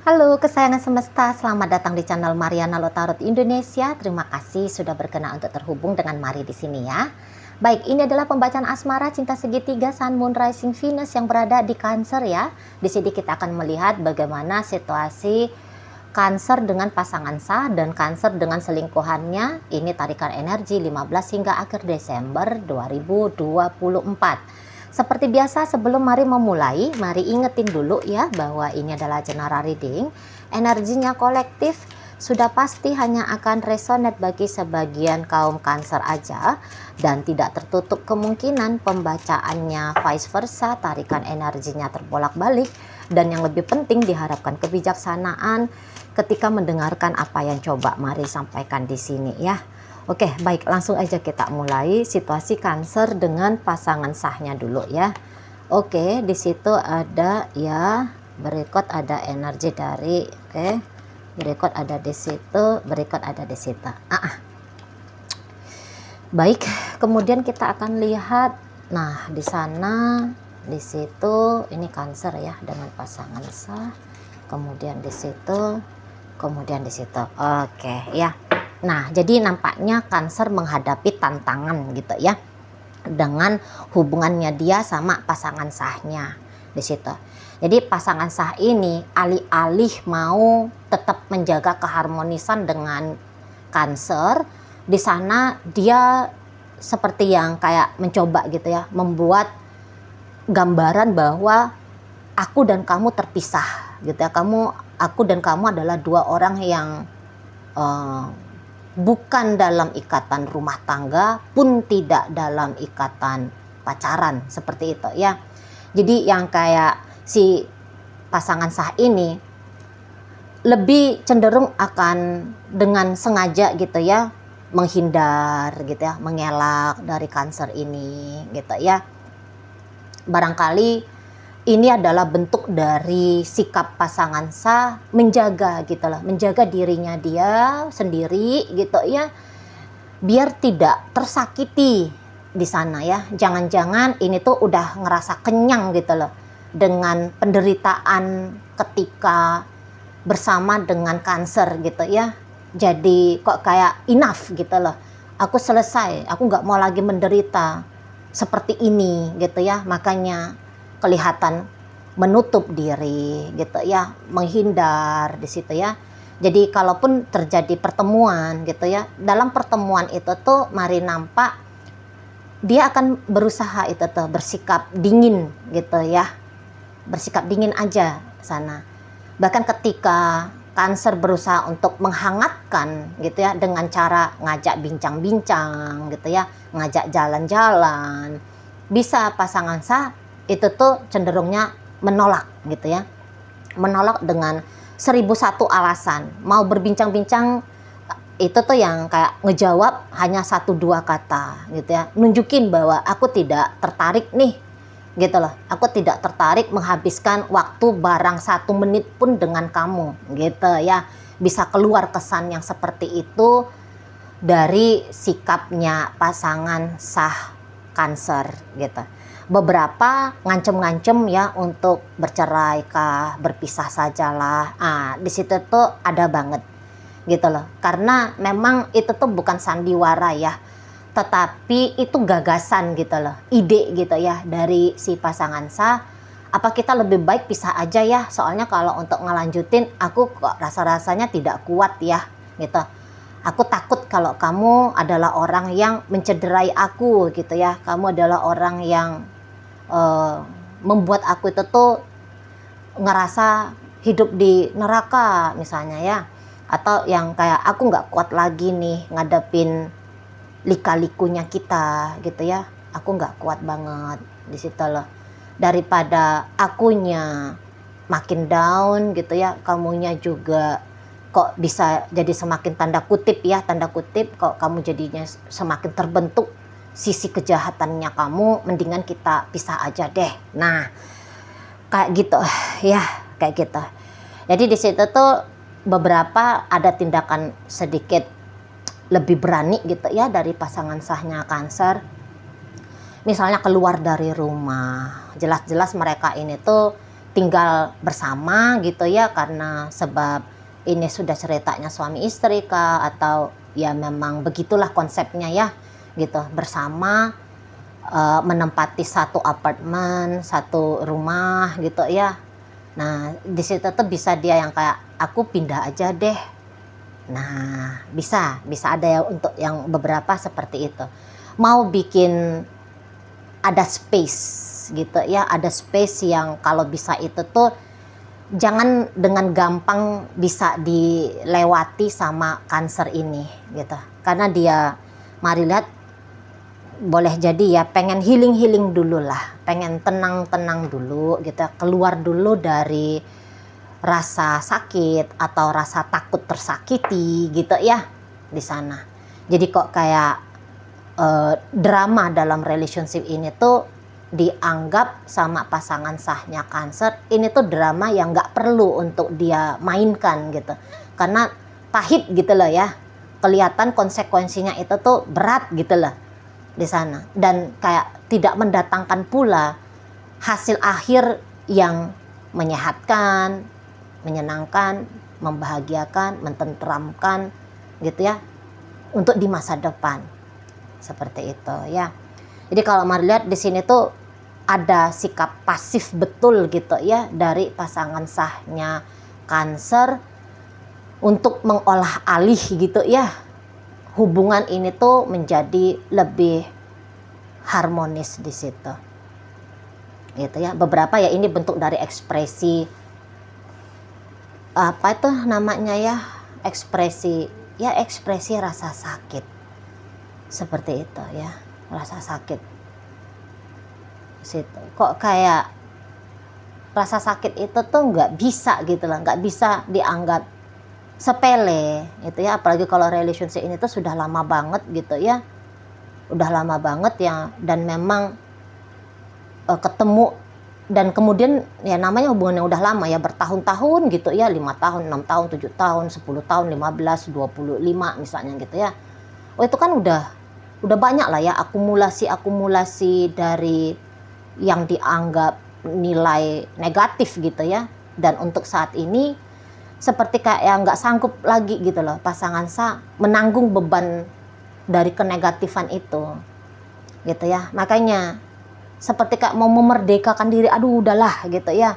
Halo kesayangan semesta, selamat datang di channel Mariana Lotarot Indonesia. Terima kasih sudah berkenan untuk terhubung dengan Mari di sini ya. Baik, ini adalah pembacaan asmara cinta segitiga Sun Moon Rising Venus yang berada di Cancer ya. Di sini kita akan melihat bagaimana situasi Cancer dengan pasangan sah dan Cancer dengan selingkuhannya. Ini tarikan energi 15 hingga akhir Desember 2024. Seperti biasa sebelum mari memulai, mari ingetin dulu ya bahwa ini adalah general reading. Energinya kolektif, sudah pasti hanya akan resonate bagi sebagian kaum Cancer aja dan tidak tertutup kemungkinan pembacaannya vice versa, tarikan energinya terbolak-balik dan yang lebih penting diharapkan kebijaksanaan ketika mendengarkan apa yang coba mari sampaikan di sini ya. Oke, baik, langsung aja kita mulai situasi Cancer dengan pasangan sahnya dulu ya. Oke, di situ ada ya, berikut ada energi dari berikut ada di situ, berikut ada di situ. Baik, kemudian kita akan lihat. Nah, di sana, di situ ini Cancer ya dengan pasangan sah. Kemudian di situ, kemudian di situ. Oke, ya. Nah, jadi nampaknya Cancer menghadapi tantangan gitu ya dengan hubungannya dia sama pasangan sahnya di situ. Jadi pasangan sah ini alih-alih mau tetap menjaga keharmonisan dengan Cancer, di sana dia seperti yang kayak mencoba gitu ya, membuat gambaran bahwa aku dan kamu terpisah gitu ya. Aku dan kamu adalah dua orang yang bukan dalam ikatan rumah tangga, pun tidak dalam ikatan pacaran, seperti itu ya. Jadi yang kayak si pasangan sah ini lebih cenderung akan dengan sengaja gitu ya menghindar gitu ya, mengelak dari Cancer ini gitu ya. Barangkali ini adalah bentuk dari sikap pasangan sah menjaga gitu loh, menjaga dirinya dia sendiri gitu ya, biar tidak tersakiti di sana ya. Jangan-jangan ini tuh udah ngerasa kenyang gitu loh dengan penderitaan ketika bersama dengan Cancer gitu ya. Jadi kok kayak enough gitu loh. Aku selesai, aku nggak mau lagi menderita seperti ini gitu ya. Makanya kelihatan menutup diri gitu ya, menghindar di situ ya. Jadi kalaupun terjadi pertemuan gitu ya, dalam pertemuan itu tuh mari nampak dia akan berusaha itu tuh bersikap dingin gitu ya, bersikap dingin aja sana. Bahkan ketika Cancer berusaha untuk menghangatkan gitu ya dengan cara ngajak bincang-bincang gitu ya, ngajak jalan-jalan, bisa pasangan sah itu tuh cenderungnya menolak gitu ya, menolak dengan 1001 alasan. Mau berbincang-bincang itu tuh yang kayak ngejawab hanya 1-2 kata gitu ya, nunjukin bahwa aku tidak tertarik nih gitu loh, aku tidak tertarik menghabiskan waktu barang 1 menit pun dengan kamu gitu ya. Bisa keluar kesan yang seperti itu dari sikapnya pasangan sah Cancer gitu. Beberapa ngancem-ngancem ya untuk bercerai kah, berpisah sajalah. Di situ tuh ada banget gitu loh. Karena memang itu tuh bukan sandiwara ya, tetapi itu gagasan gitu loh, ide gitu ya dari si pasangan sah. Apa kita lebih baik pisah aja ya, soalnya kalau untuk ngelanjutin aku kok rasa-rasanya tidak kuat ya gitu. Aku takut kalau kamu adalah orang yang mencederai aku gitu ya. Kamu adalah orang yang membuat aku itu tuh ngerasa hidup di neraka misalnya ya. Atau yang kayak aku nggak kuat lagi nih ngadepin lika-likunya kita gitu ya. Aku nggak kuat banget di situ loh. Daripada akunya makin down gitu ya, kamunya juga kok bisa jadi semakin tanda kutip kok kamu jadinya semakin terbentuk sisi kejahatannya kamu, mendingan kita pisah aja deh. Nah, kayak gitu ya, kayak gitu. Jadi di situ tuh beberapa ada tindakan sedikit lebih berani gitu ya dari pasangan sahnya Cancer. Misalnya keluar dari rumah, jelas-jelas mereka ini tuh tinggal bersama gitu ya, karena sebab ini sudah ceritanya suami istri kah, atau ya memang begitulah konsepnya ya gitu, bersama menempati satu apartemen, satu rumah gitu ya. Nah di situ tuh bisa dia yang kayak aku pindah aja deh. Nah bisa ada ya untuk yang beberapa seperti itu, mau bikin ada space gitu ya, ada space yang kalau bisa itu tuh jangan dengan gampang bisa dilewati sama Cancer ini gitu, karena dia mari lihat boleh jadi ya pengen healing dulu lah, pengen tenang dulu gitu, keluar dulu dari rasa sakit atau rasa takut tersakiti gitu ya di sana. Jadi kok kayak drama dalam relationship ini tuh dianggap sama pasangan sahnya Cancer ini tuh drama yang nggak perlu untuk dia mainkan gitu, karena pahit gitu loh ya, kelihatan konsekuensinya itu tuh berat gitu loh di sana, dan kayak tidak mendatangkan pula hasil akhir yang menyehatkan, menyenangkan, membahagiakan, mententeramkan gitu ya untuk di masa depan seperti itu ya. Jadi kalau mari lihat di sini tuh ada sikap pasif betul gitu ya dari pasangan sahnya Cancer untuk mengolah alih gitu ya hubungan ini tuh menjadi lebih harmonis di situ gitu ya. Beberapa ya ini bentuk dari ekspresi apa itu namanya ya, ekspresi rasa sakit seperti itu ya, rasa sakit situ. Kok kayak rasa sakit itu tuh nggak bisa gitu lah, nggak bisa dianggap sepele gitu ya, apalagi kalau relationship ini tuh sudah lama banget gitu ya, udah lama banget ya, dan memang ketemu dan kemudian ya namanya hubungannya udah lama ya, bertahun-tahun gitu ya, 5 tahun, 6 tahun, 7 tahun, 10 tahun, 15, 25 misalnya gitu ya. Oh itu kan udah banyak lah ya akumulasi dari yang dianggap nilai negatif gitu ya, dan untuk saat ini seperti kayak nggak sanggup lagi gitu loh pasangan sah menanggung beban dari kenegatifan itu gitu ya. Makanya seperti kayak mau memerdekakan diri, aduh udahlah gitu ya,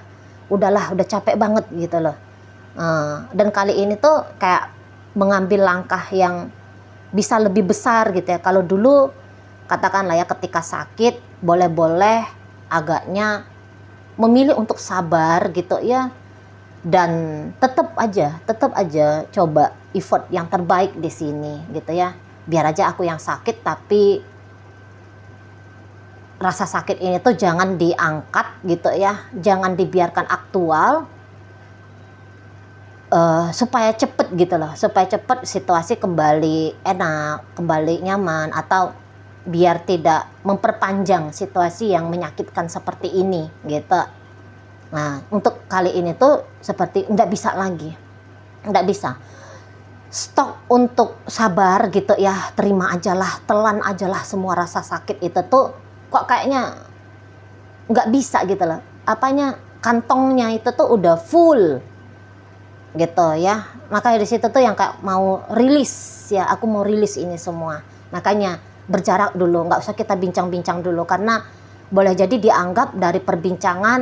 udah capek banget gitu loh. Dan kali ini tuh kayak mengambil langkah yang bisa lebih besar gitu ya. Kalau dulu katakanlah ya ketika sakit boleh-boleh agaknya memilih untuk sabar gitu ya, dan tetap aja coba effort yang terbaik di sini gitu ya. Biar aja aku yang sakit, tapi rasa sakit ini tuh jangan diangkat gitu ya, jangan dibiarkan aktual, supaya cepet gitu loh, supaya cepet situasi kembali enak, kembali nyaman, atau biar tidak memperpanjang situasi yang menyakitkan seperti ini gitu. Nah untuk kali ini tuh seperti nggak bisa lagi, nggak bisa stop untuk sabar gitu ya, terima ajalah, telan ajalah semua rasa sakit itu tuh kok kayaknya nggak bisa gitu loh, apanya kantongnya itu tuh udah full gitu ya. Makanya di situ tuh yang kayak mau rilis ya, aku mau rilis ini semua, makanya berjarak dulu, nggak usah kita bincang-bincang dulu, karena boleh jadi dianggap dari perbincangan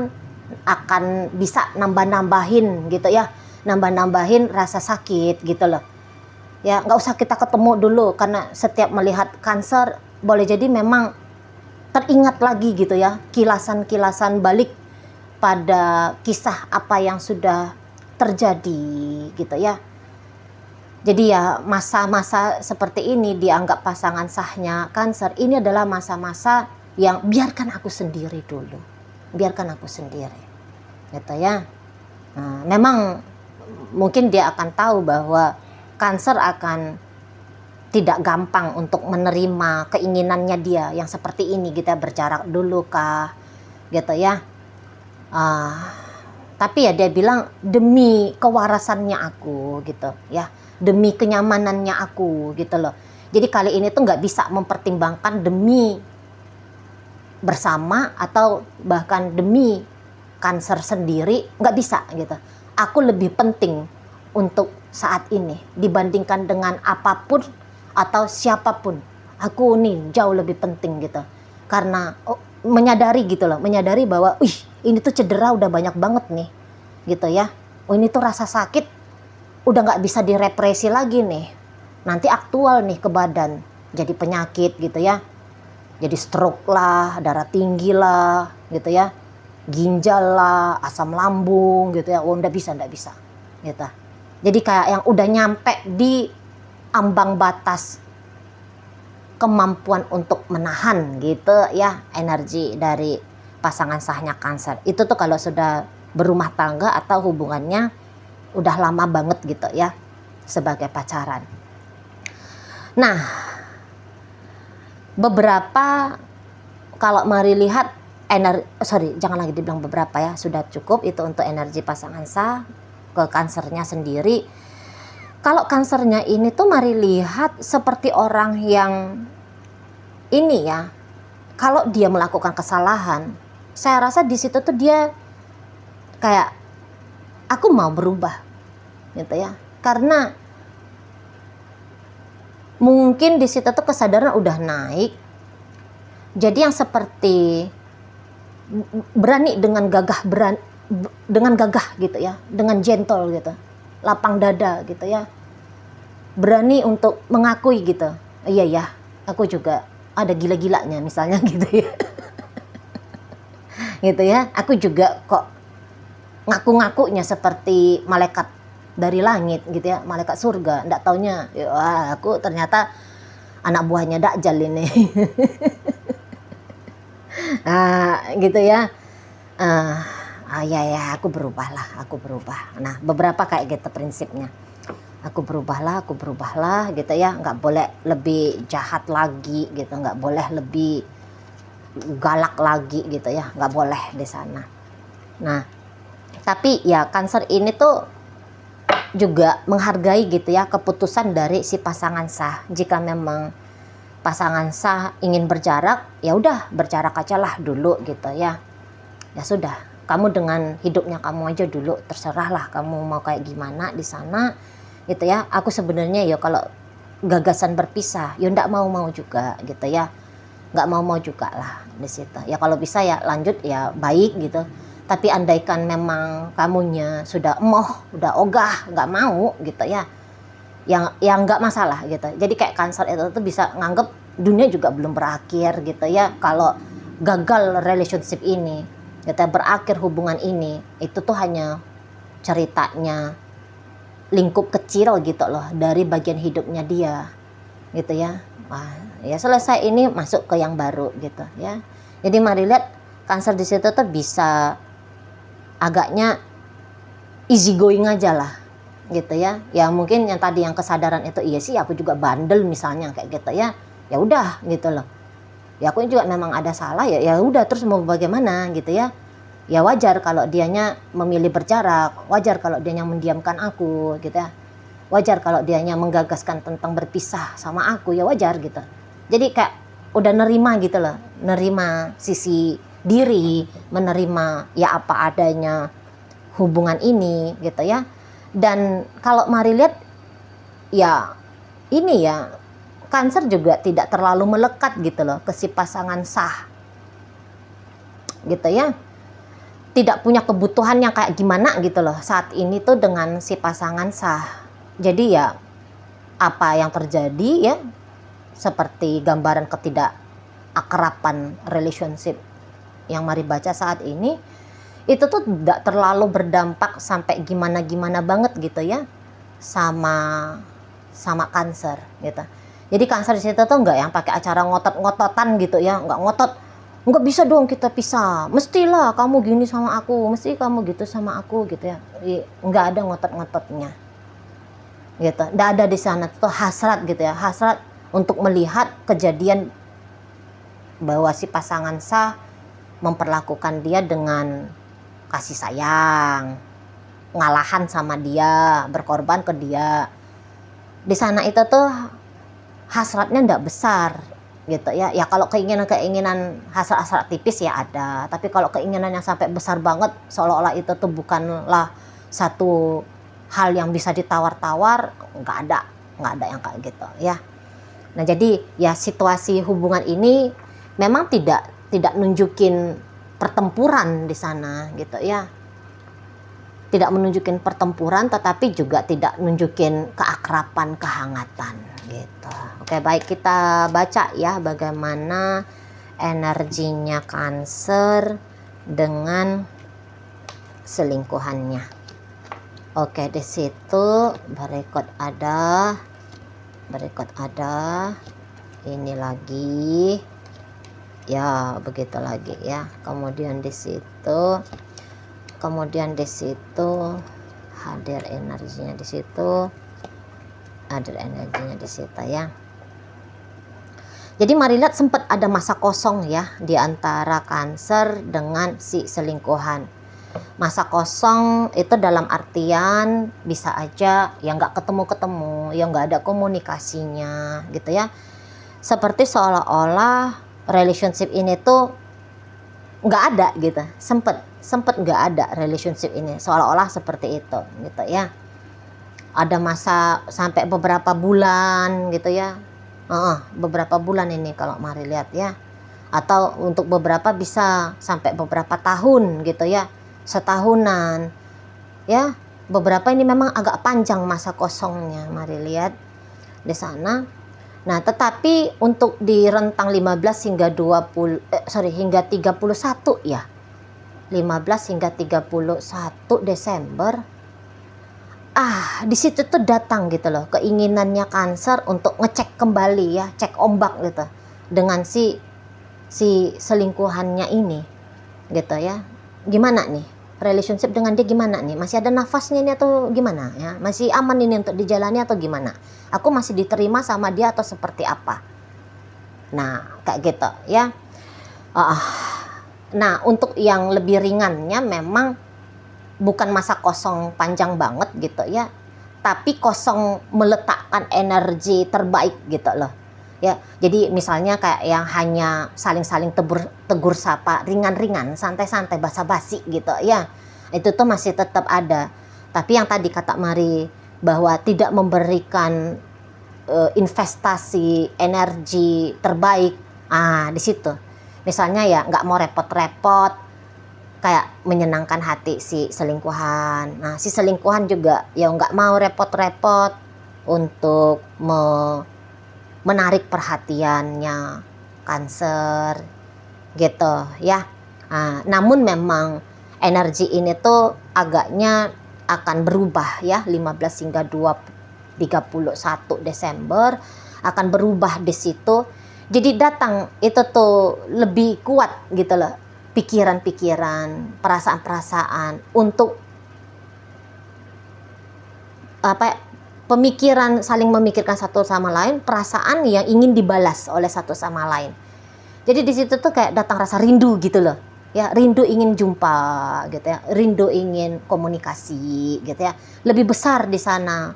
akan bisa nambah-nambahin gitu ya, nambah-nambahin rasa sakit gitu loh ya. Nggak usah kita ketemu dulu, karena setiap melihat Cancer boleh jadi memang teringat lagi gitu ya, kilasan-kilasan balik pada kisah apa yang sudah terjadi gitu ya. Jadi ya masa-masa seperti ini dianggap pasangan sahnya Cancer ini adalah masa-masa yang biarkan aku sendiri dulu, biarkan aku sendiri gitu ya. Nah, memang mungkin dia akan tahu bahwa Cancer akan tidak gampang untuk menerima keinginannya dia yang seperti ini, kita berjarak dulu kah gitu ya. Tapi ya dia bilang demi kewarasannya aku gitu ya, demi kenyamanannya aku gitu loh. Jadi kali ini tuh nggak bisa mempertimbangkan demi bersama atau bahkan demi Cancer sendiri nggak bisa gitu. Aku lebih penting untuk saat ini dibandingkan dengan apapun atau siapapun. Aku nih jauh lebih penting gitu. Karena menyadari gitu loh, menyadari bahwa ini tuh cedera udah banyak banget nih gitu ya. Ini tuh rasa sakit udah nggak bisa direpresi lagi nih. Nanti aktual nih ke badan, jadi penyakit gitu ya. Jadi stroke lah, darah tinggi lah gitu ya, ginjal lah, asam lambung gitu ya. Nggak bisa gitu. Jadi kayak yang udah nyampe di ambang batas kemampuan untuk menahan gitu ya energi dari pasangan sahnya Cancer. Itu tuh kalau sudah berumah tangga atau hubungannya udah lama banget gitu ya sebagai pacaran. Nah, beberapa kalau mari lihat jangan lagi dibilang beberapa ya, sudah cukup itu untuk energi pasangan sah ke Cancernya sendiri. Kalau Cancernya ini tuh mari lihat seperti orang yang ini ya, kalau dia melakukan kesalahan, saya rasa di situ tuh dia kayak aku mau berubah gitu ya, karena mungkin di situ tuh kesadaran udah naik. Jadi yang seperti berani dengan gagah gitu ya, dengan gentle gitu, lapang dada gitu ya, berani untuk mengakui gitu, iya ya, aku juga ada gila-gilanya misalnya gitu ya. Gitu ya, aku juga kok ngaku-ngakunya seperti malaikat dari langit gitu ya, malaikat surga, ndak taunya ya aku ternyata anak buahnya Dajjal ini. Gitu ya. Ya aku berubah. Nah, beberapa kayak gitu prinsipnya. Aku berubahlah gitu ya, nggak boleh lebih jahat lagi gitu, nggak boleh lebih galak lagi gitu ya, nggak boleh di sana. Nah, tapi ya Cancer ini tuh juga menghargai gitu ya keputusan dari si pasangan sah. Jika memang pasangan sah ingin berjarak, ya udah berjarak aja lah dulu gitu ya. Ya sudah, kamu dengan hidupnya kamu aja dulu, terserahlah kamu mau kayak gimana di sana gitu ya. Aku sebenarnya ya kalau gagasan berpisah ya ndak mau juga gitu ya, nggak mau juga lah di situ ya. Kalau bisa ya lanjut ya baik gitu, tapi andaikan memang kamunya sudah udah ogah nggak mau gitu ya, yang nggak masalah gitu. Jadi kayak Cancer itu tuh bisa nganggep dunia juga belum berakhir gitu ya. Kalau gagal relationship ini gitu, berakhir hubungan ini, itu tuh hanya ceritanya lingkup kecil gitu loh dari bagian hidupnya dia gitu ya. Wah, ya selesai ini masuk ke yang baru gitu ya. Jadi mari lihat Cancer di situ tuh bisa agaknya easy going aja lah gitu ya. Ya mungkin yang tadi yang kesadaran itu iya sih aku juga bandel misalnya kayak gitu ya. Ya udah gitu loh. Ya aku juga memang ada salah ya udah, terus mau bagaimana gitu ya. Ya wajar kalau dianya memilih berjarak, wajar kalau dianya mendiamkan aku gitu ya. Wajar kalau dianya menggagaskan tentang berpisah sama aku, ya wajar gitu. Jadi kayak udah nerima gitu loh, nerima sisi diri, menerima ya apa adanya hubungan ini gitu ya. Dan kalau mari lihat ya ini ya, Cancer juga tidak terlalu melekat gitu loh ke si pasangan sah gitu ya. Tidak punya kebutuhan yang kayak gimana gitu loh saat ini tuh dengan si pasangan sah. Jadi ya apa yang terjadi ya seperti gambaran ketidakakraban relationship yang mari baca saat ini, itu tuh tidak terlalu berdampak sampai gimana-gimana banget gitu ya sama Cancer gitu. Jadi Cancer di situ tuh nggak yang pakai acara ngotot-ngototan gitu ya, nggak ngotot. Nggak bisa dong kita pisah, mestilah kamu gini sama aku, mesti kamu gitu sama aku gitu ya. Nggak ada ngotot-ngototnya gitu, nggak ada di sana tuh hasrat gitu ya, hasrat untuk melihat kejadian bahwa si pasangan sah memperlakukan dia dengan kasih sayang, ngalahan sama dia, berkorban ke dia. Di sana itu tuh hasratnya nggak besar gitu ya. Ya kalau keinginan hasrat tipis ya ada, tapi kalau keinginan yang sampai besar banget seolah-olah itu tuh bukanlah satu hal yang bisa ditawar-tawar, nggak ada yang kayak gitu ya. Nah jadi ya situasi hubungan ini memang tidak nunjukin pertempuran di sana gitu ya, tidak menunjukin pertempuran, tetapi juga tidak nunjukin keakraban, kehangatan gitu. Oke, baik, kita baca ya bagaimana energinya Cancer dengan selingkuhannya. Oke, di situ berikut ada ini lagi ya, begitu lagi ya. Kemudian di situ hadir energinya di situ, ya. Jadi mari lihat, sempat ada masa kosong ya di antara Cancer dengan si selingkuhan. Masa kosong itu dalam artian bisa aja ya nggak ketemu, ya nggak ada komunikasinya gitu ya. Seperti seolah-olah relationship ini tuh nggak ada gitu, sempet nggak ada relationship ini, seolah-olah seperti itu gitu ya. Ada masa sampai beberapa bulan gitu ya, beberapa bulan ini kalau mari lihat ya, atau untuk beberapa bisa sampai beberapa tahun gitu ya, setahunan ya. Beberapa ini memang agak panjang masa kosongnya, mari lihat di sana. Nah, tetapi untuk di rentang 15 hingga 31 ya. 15 hingga 31 Desember. Di situ tuh datang gitu loh keinginannya Cancer untuk ngecek kembali ya, cek ombak gitu dengan si selingkuhannya ini gitu ya. Gimana nih relationship dengan dia, gimana nih, masih ada nafasnya ini atau gimana ya, masih aman ini untuk dijalani atau gimana, aku masih diterima sama dia atau seperti apa. Nah kayak gitu ya. Nah untuk yang lebih ringannya memang bukan masa kosong panjang banget gitu ya, tapi kosong meletakkan energi terbaik gitu loh ya. Jadi misalnya kayak yang hanya saling tegur sapa ringan-ringan, santai-santai, basa-basi gitu ya, itu tuh masih tetap ada. Tapi yang tadi kata Mari bahwa tidak memberikan investasi energi terbaik, di situ misalnya ya nggak mau repot-repot kayak menyenangkan hati si selingkuhan. Nah si selingkuhan juga ya nggak mau repot-repot untuk menarik perhatiannya Cancer gitu ya. Namun memang energi ini tuh agaknya akan berubah ya, 15 hingga 31 Desember akan berubah di situ. Jadi datang itu tuh lebih kuat gitu loh, pikiran-pikiran, perasaan-perasaan untuk pemikiran, saling memikirkan satu sama lain, perasaan yang ingin dibalas oleh satu sama lain. Jadi di situ tuh kayak datang rasa rindu gitu loh ya, rindu ingin jumpa gitu ya, rindu ingin komunikasi gitu ya. Lebih besar di sana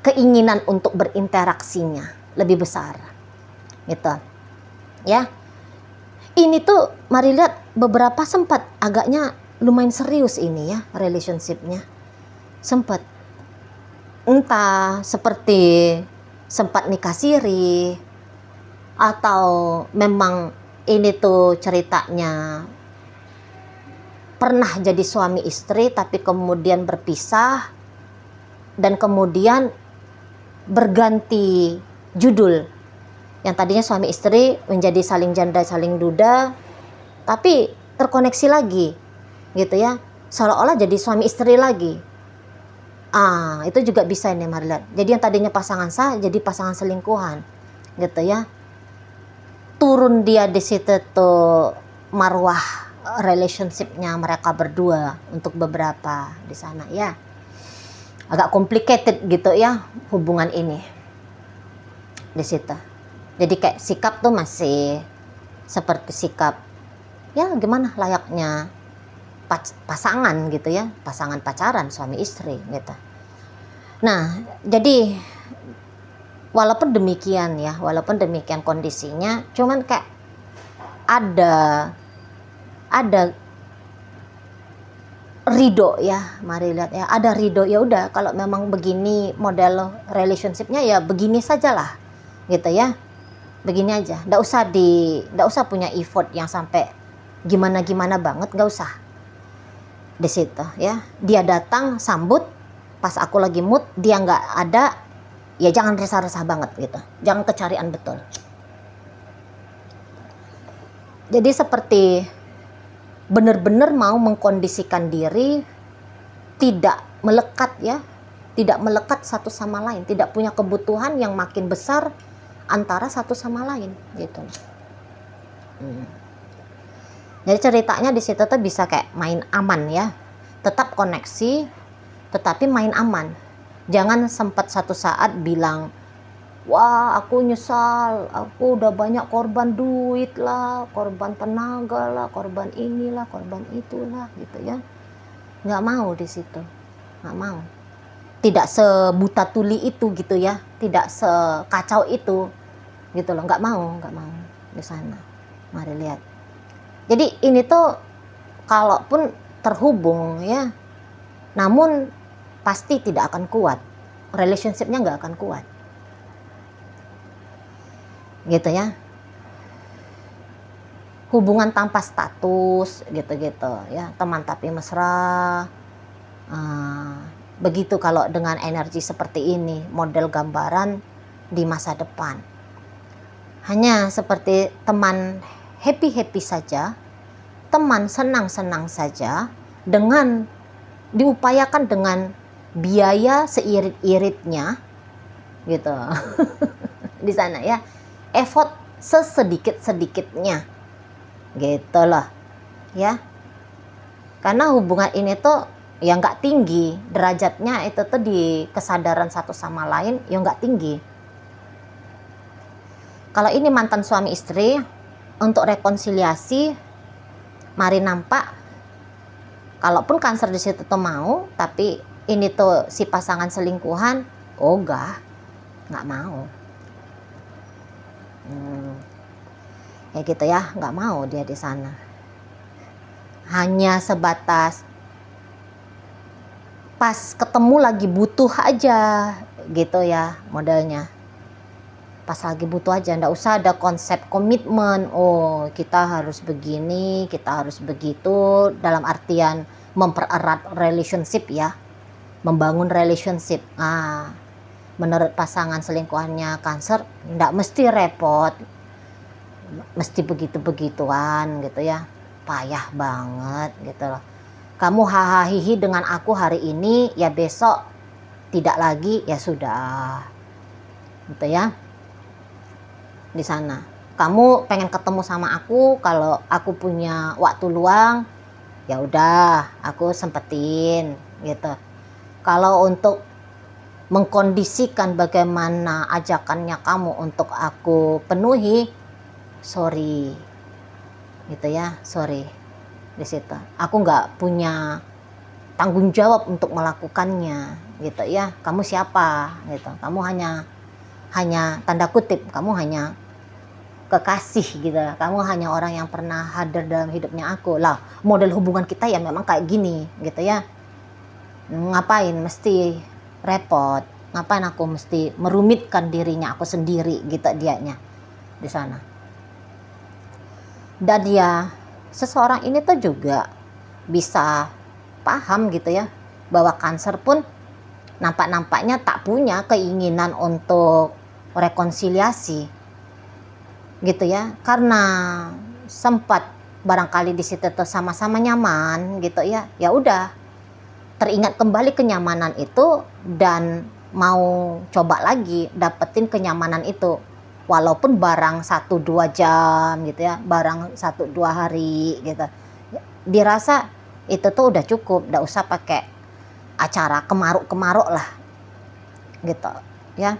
keinginan untuk berinteraksinya, lebih besar gitu ya. Ini tuh mari lihat beberapa sempat agaknya lumayan serius ini ya relationshipnya, sempat entah seperti sempat nikah siri, atau memang ini tuh ceritanya pernah jadi suami istri tapi kemudian berpisah dan kemudian berganti judul. Yang tadinya suami istri menjadi saling janda saling duda, tapi terkoneksi lagi gitu ya, seolah-olah jadi suami istri lagi. Itu juga bisa ini mari lihat. Jadi yang tadinya pasangan sah jadi pasangan selingkuhan gitu ya. Turun dia di situ tuh marwah relationshipnya mereka berdua untuk beberapa di sana ya. Agak complicated gitu ya hubungan ini di situ. Jadi kayak sikap tuh masih seperti sikap ya gimana layaknya pasangan gitu ya, pasangan pacaran suami istri gitu. Nah jadi walaupun demikian kondisinya, cuman kayak ada ridho ya, mari lihat ya, ada ridho. Ya udah, kalau memang begini model relationshipnya ya begini sajalah gitu ya, begini aja, nggak usah punya effort yang sampai gimana banget, nggak usah. Di situ ya, dia datang sambut pas aku lagi mood, dia nggak ada, ya jangan resah-resah banget gitu, jangan kecarian betul. Jadi seperti benar-benar mau mengkondisikan diri, tidak melekat satu sama lain, tidak punya kebutuhan yang makin besar antara satu sama lain gitu. Jadi ceritanya di situ tuh bisa kayak main aman ya, tetap koneksi, tetapi main aman. Jangan sempat satu saat bilang, wah aku nyesal, aku udah banyak korban duit lah, korban tenaga lah, korban inilah, korban itulah gitu ya. Nggak mau di situ, nggak mau. Tidak sebuta tuli itu gitu ya, tidak sekacau itu gitu loh, nggak mau di sana. Mari lihat. Jadi ini tuh kalaupun terhubung ya, namun pasti tidak akan kuat, relationshipnya nggak akan kuat gitu ya. Hubungan tanpa status gitu-gitu ya, teman tapi mesra. Begitu kalau dengan energi seperti ini, model gambaran di masa depan. Hanya seperti teman happy-happy saja, teman senang-senang saja, dengan diupayakan dengan biaya seirit-iritnya gitu. Di sana ya, effort sesedikit-sedikitnya gitu loh ya, karena hubungan ini tuh ya nggak tinggi derajatnya, itu tuh di kesadaran satu sama lain ya nggak tinggi. Kalau ini mantan suami istri, untuk rekonsiliasi mari nampak, kalaupun Cancer di situ tuh mau, tapi ini tuh si pasangan selingkuhan, nggak mau. Ya gitu ya, nggak mau dia di sana. Hanya sebatas pas ketemu lagi butuh aja gitu ya modelnya. Pas lagi butuh aja, nggak usah ada konsep komitmen, oh kita harus begini, kita harus begitu, dalam artian mempererat relationship ya, membangun relationship. Menurut pasangan selingkuhannya Cancer, nggak mesti repot, mesti begitu-begituan gitu ya, payah banget gitu loh. Kamu hahaha dengan aku hari ini, ya besok tidak lagi, ya sudah gitu ya. Di sana kamu pengen ketemu sama aku, kalau aku punya waktu luang ya udah aku sempetin gitu. Kalau untuk mengkondisikan bagaimana ajakannya kamu untuk aku penuhi, sorry gitu ya, sorry. Di situ aku nggak punya tanggung jawab untuk melakukannya gitu ya. Kamu siapa gitu, kamu hanya tanda kutip, kamu hanya kekasih gitu, kamu hanya orang yang pernah hadir dalam hidupnya aku lah. Model hubungan kita ya memang kayak gini gitu ya. Ngapain mesti repot, ngapain aku mesti merumitkan dirinya aku sendiri gitu dianya di sana. Dan dia seseorang ini tuh juga bisa paham gitu ya, bahwa Cancer pun nampaknya tak punya keinginan untuk rekonsiliasi gitu ya, karena sempat barangkali di situ tuh sama-sama nyaman gitu ya. Ya udah, teringat kembali kenyamanan itu dan mau coba lagi dapetin kenyamanan itu, walaupun barang 1-2 jam gitu ya, barang 1-2 hari gitu. Dirasa itu tuh udah cukup, nggak usah pakai acara kemaruk-kemaruk lah gitu ya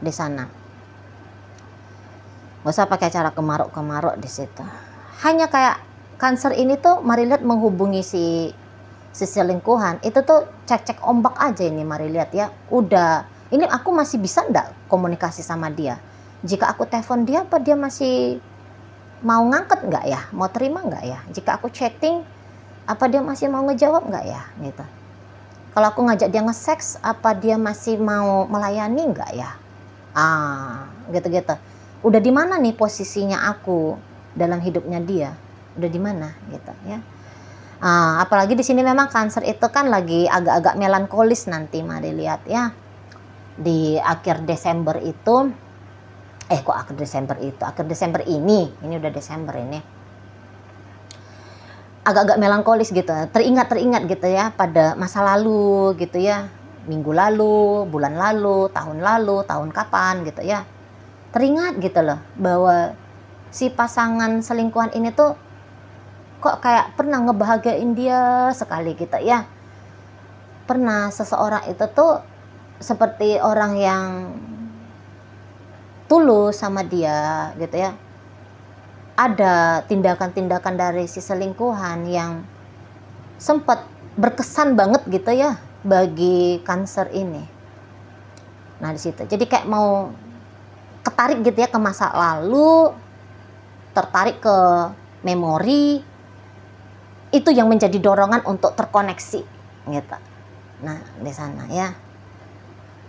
di sana. Nggak usah pakai acara kemaruk-kemaruk di situ. Hanya kayak Cancer ini tuh mari lihat menghubungi si selingkuhan itu tuh cek-cek ombak aja ini, mari lihat ya. Udah Ini aku masih bisa enggak komunikasi sama dia? Jika aku telepon dia, apa dia masih mau ngangkat nggak ya? Mau terima nggak ya? Jika aku chatting, apa dia masih mau ngejawab nggak ya? Gitu. Kalau aku ngajak dia nge-seks, apa dia masih mau melayani nggak ya? Gitu-gitu. Udah di mana nih posisinya aku dalam hidupnya dia? Udah di mana gitu ya? Apalagi di sini memang Cancer itu kan lagi agak-agak melankolis nanti, mari lihat ya. Di akhir Desember itu, akhir Desember ini udah Desember ini. Agak-agak melankolis gitu, teringat gitu ya pada masa lalu gitu ya, minggu lalu, bulan lalu, tahun kapan gitu ya. Teringat gitu loh bahwa si pasangan selingkuhan ini tuh kok kayak pernah ngebahagiain dia sekali gitu ya. Pernah seseorang itu tuh seperti orang yang tulus sama dia gitu ya. Ada tindakan-tindakan dari si selingkuhan yang sempat berkesan banget gitu ya bagi Cancer ini. Nah di situ jadi kayak mau ketarik gitu ya ke masa lalu, tertarik ke memori, itu yang menjadi dorongan untuk terkoneksi gitu. Nah di sana ya.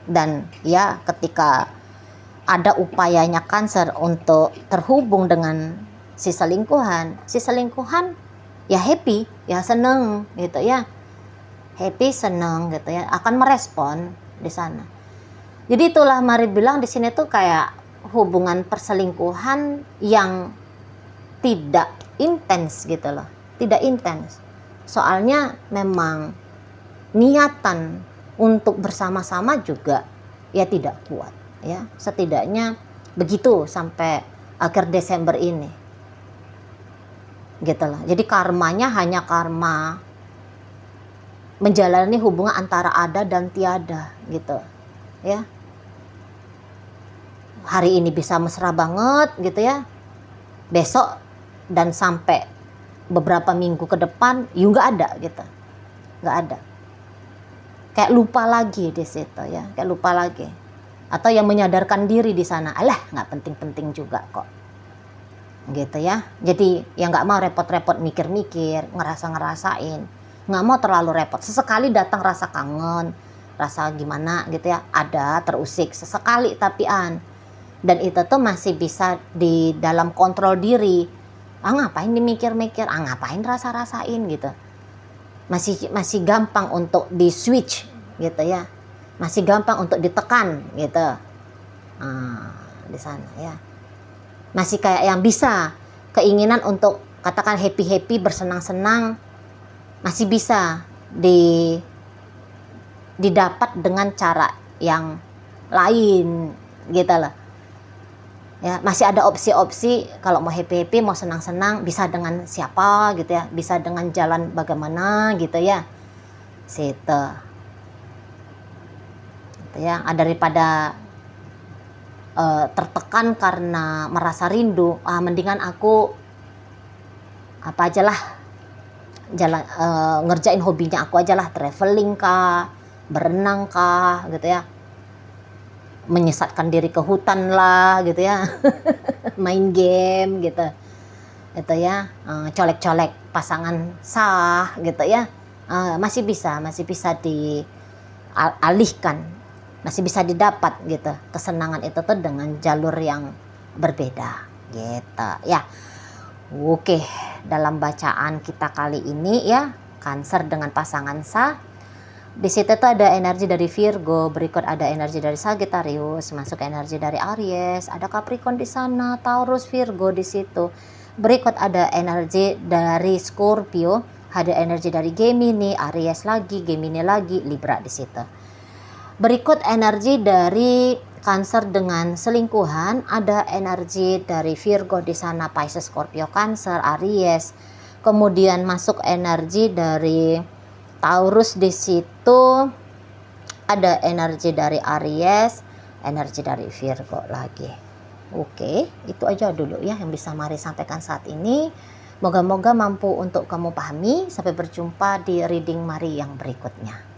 Dan ya ketika ada upayanya Cancer untuk terhubung dengan si selingkuhan ya happy, ya seneng gitu ya. Happy, seneng gitu ya, akan merespon di sana. Jadi itulah mari bilang di sini tuh kayak hubungan perselingkuhan yang tidak intens gitu loh. Tidak intens. Soalnya memang niatan untuk bersama-sama juga ya tidak kuat ya. Setidaknya begitu sampai akhir Desember ini. Gitu loh. Jadi karmanya hanya karma menjalani hubungan antara ada dan tiada gitu ya. Hari ini bisa mesra banget gitu ya, besok dan sampai beberapa minggu ke depan nggak ada gitu, nggak ada, kayak lupa lagi di situ ya, kayak lupa lagi, atau yang menyadarkan diri di sana, alah nggak penting-penting juga kok gitu ya. Jadi yang nggak mau repot-repot mikir-mikir, ngerasain, nggak mau terlalu repot. Sesekali datang rasa kangen, rasa gimana gitu ya, ada terusik sesekali tapian, dan itu tuh masih bisa di dalam kontrol diri. Ngapain dimikir-mikir, ngapain rasa-rasain gitu, masih gampang untuk di switch gitu ya, masih gampang untuk ditekan gitu. Di sana ya masih kayak yang bisa, keinginan untuk katakan happy bersenang-senang masih bisa didapat dengan cara yang lain gitu loh ya. Masih ada opsi-opsi kalau mau happy mau senang-senang, bisa dengan siapa gitu ya, bisa dengan jalan bagaimana gitu ya situ gitu ya. Daripada tertekan karena merasa rindu, mendingan aku apa aja lah, jalan ngerjain hobinya aku aja lah, traveling kah, berenang kah gitu ya, menyesatkan diri ke hutan lah gitu ya main game gitu itu ya, colek-colek pasangan sah gitu ya, masih bisa dialihkan, masih bisa didapat gitu kesenangan itu tuh dengan jalur yang berbeda gitu ya. Oke, dalam bacaan kita kali ini ya, Cancer dengan pasangan sah. Di situ tuh ada energi dari Virgo, berikut ada energi dari Sagittarius, masuk energi dari Aries, ada Capricorn di sana, Taurus, Virgo di situ. Berikut ada energi dari Scorpio, ada energi dari Gemini, Aries lagi, Gemini lagi, Libra di situ. Berikut energi dari Cancer dengan selingkuhan, ada energi dari Virgo di sana, Pisces, Scorpio, Cancer, Aries. Kemudian masuk energi dari Taurus di situ, ada energi dari Aries, energi dari Virgo lagi. Oke, itu aja dulu ya yang bisa Mari sampaikan saat ini. Moga-moga mampu untuk kamu pahami. Sampai berjumpa di reading Mari yang berikutnya.